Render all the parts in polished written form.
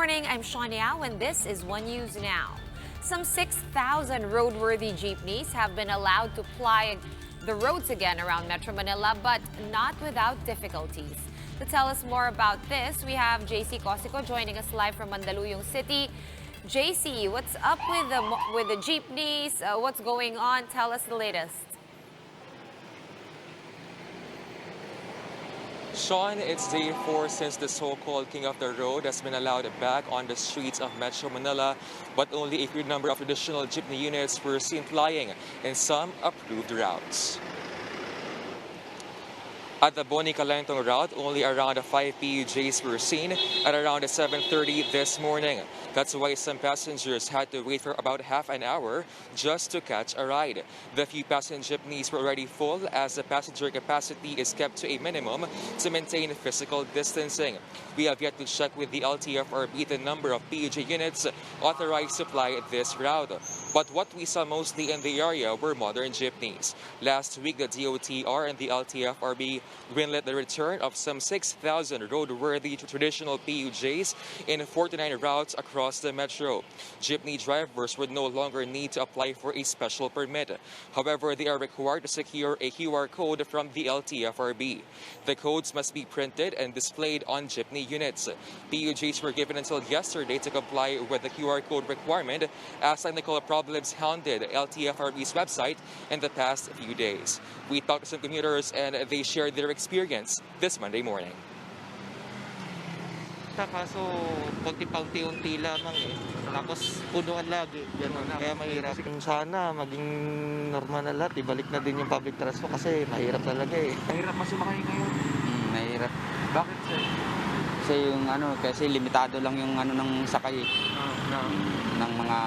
morning, I'm Shania and this is One News Now. Some 6,000 roadworthy jeepneys have been allowed to ply the roads again around Metro Manila, but not without difficulties. To tell us more about this, we have JC Cosico joining us live from Mandaluyong City. JC, what's up with the jeepneys? What's going on? Tell us the latest. Sean, it's day 4 since the so-called King of the Road has been allowed back on the streets of Metro Manila, but only a few number of additional jeepney units were seen flying in some approved routes. At the Boni Calentong route, only around 5 PUJs were seen at around 7:30 this morning. That's why some passengers had to wait for about half an hour just to catch a ride. The few passenger jeepneys were already full as the passenger capacity is kept to a minimum to maintain physical distancing. We have yet to check with the LTFRB the number of PUJ units authorized to fly this route. But what we saw mostly in the area were modern jeepneys. Last week, the DOTR and the LTFRB greenlit the return of some 6,000 roadworthy traditional PUJs in 49 routes across the metro. Jeepney drivers would no longer need to apply for a special permit. However, they are required to secure a QR code from the LTFRB. The codes must be printed and displayed on jeepney units. PUJs were given until yesterday to comply with the QR code requirement as technical problems hounded LTFRB's website in the past few days. We talked to some commuters and they shared their experience this Monday morning. Kaso paunti-unti lamang eh. Tapos punuan lagi. Ganun. Kaya mahirap. Sana maging normal na lahat. Ibalik na din yung public transport kasi mahirap talaga eh. Mahirap masumakay ngayon. Mahirap. Bakit sir? Kasi limitado lang yung ng sakay ng mga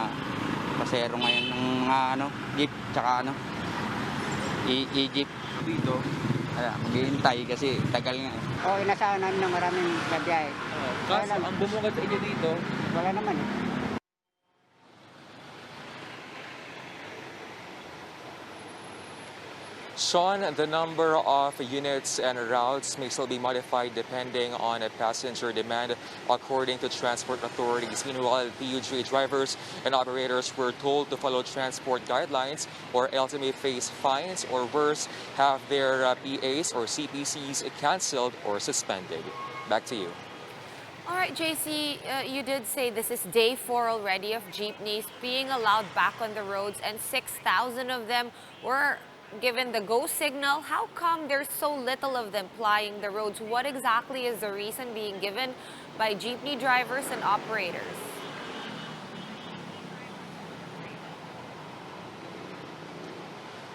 pasero ngayon ng mga jeep tsaka e-jeep Dito? maghihintay kasi tagal nga. Inasahan namin ng maraming gabiyahe. Kaso ang bumungad sa inyo dito? Wala naman eh. Sean, the number of units and routes may still be modified depending on a passenger demand, according to transport authorities. Meanwhile, PUJ drivers and operators were told to follow transport guidelines or else they may face fines or worse, have their PAs or CPCs cancelled or suspended. Back to you. All right, JC, you did say this is day 4 already of jeepneys being allowed back on the roads, and 6,000 of them were given the go signal. How come there's so little of them plying the roads? What exactly is the reason being given by jeepney drivers and operators?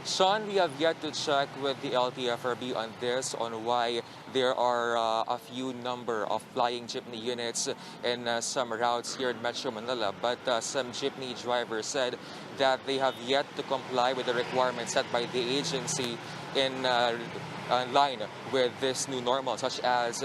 Sean, we have yet to check with the LTFRB on this, on why there are a few number of flying jeepney units in some routes here in Metro Manila. But some jeepney drivers said that they have yet to comply with the requirements set by the agency in line with this new normal, such as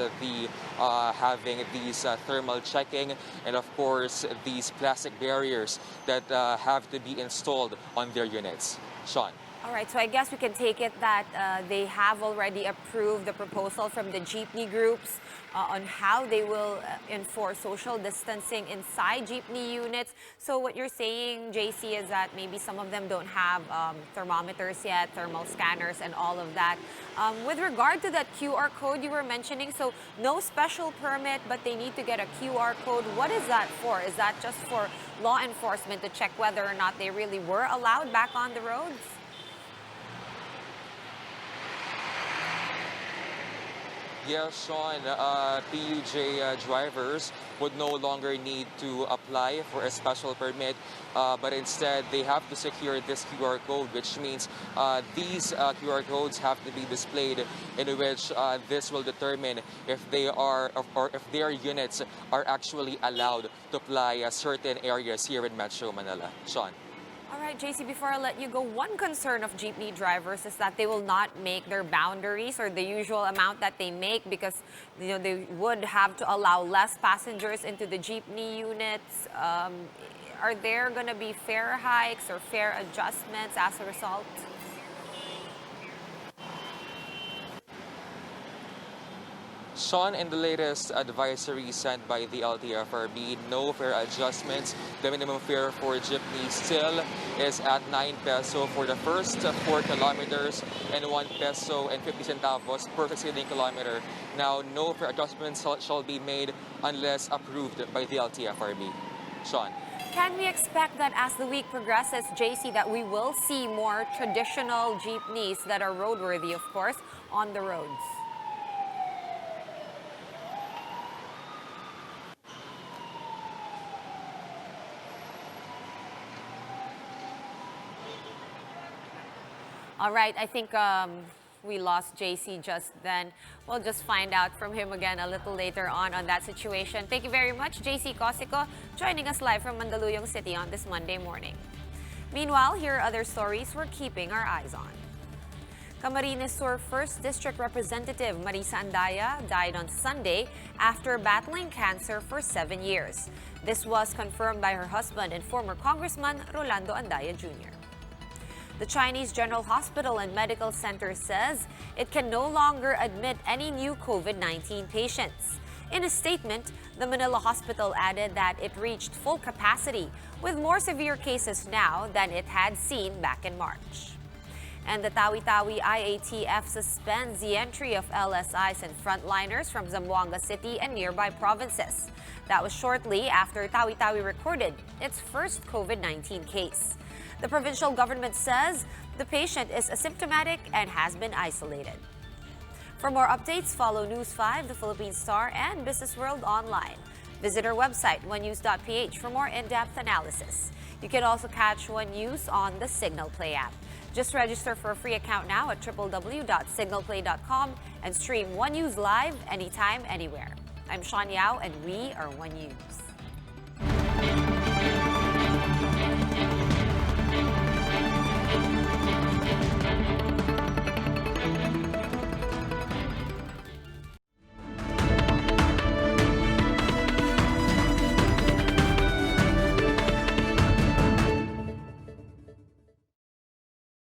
having these thermal checking and, of course, these plastic barriers that have to be installed on their units. Sean. All right, so I guess we can take it that they have already approved the proposal from the jeepney groups on how they will enforce social distancing inside jeepney units. So what you're saying, JC, is that maybe some of them don't have thermometers yet, thermal scanners and all of that. With regard to that QR code you were mentioning, so no special permit, but they need to get a QR code. What is that for? Is that just for law enforcement to check whether or not they really were allowed back on the roads? Yes, Sean, PUJ drivers would no longer need to apply for a special permit, but instead they have to secure this QR code, which means these QR codes have to be displayed, in which this will determine if they are or if their units are actually allowed to fly certain areas here in Metro Manila. Sean. All right, JC, before I let you go, one concern of jeepney drivers is that they will not make their boundaries or the usual amount that they make because they would have to allow less passengers into the jeepney units. Are there going to be fare hikes or fare adjustments as a result? Sean, in the latest advisory sent by the LTFRB, no fare adjustments. The minimum fare for jeepney still is at 9 peso for the first 4 kilometers and 1 peso and 50 centavos per succeeding kilometer. Now, no fare adjustments shall be made unless approved by the LTFRB. Sean. Can we expect that as the week progresses, JC, that we will see more traditional jeepneys that are roadworthy, of course, on the roads? All right, I think we lost JC just then. We'll just find out from him again a little later on that situation. Thank you very much, JC Cosico, joining us live from Mandaluyong City on this Monday morning. Meanwhile, here are other stories we're keeping our eyes on. Camarines Sur 1st District Representative Marissa Andaya died on Sunday after battling cancer for 7 years. This was confirmed by her husband and former Congressman Rolando Andaya Jr. The Chinese General Hospital and Medical Center says it can no longer admit any new COVID-19 patients. In a statement, the Manila hospital added that it reached full capacity with more severe cases now than it had seen back in March. And the Tawi-Tawi IATF suspends the entry of LSIs and frontliners from Zamboanga City and nearby provinces. That was shortly after Tawi-Tawi recorded its first COVID-19 case. The provincial government says the patient is asymptomatic and has been isolated. For more updates, follow News 5, The Philippine Star, and Business World online. Visit our website, onenews.ph, for more in-depth analysis. You can also catch One News on the Signal Play app. Just register for a free account now at www.signalplay.com and stream One News live anytime, anywhere. I'm Sean Yao, and we are One News.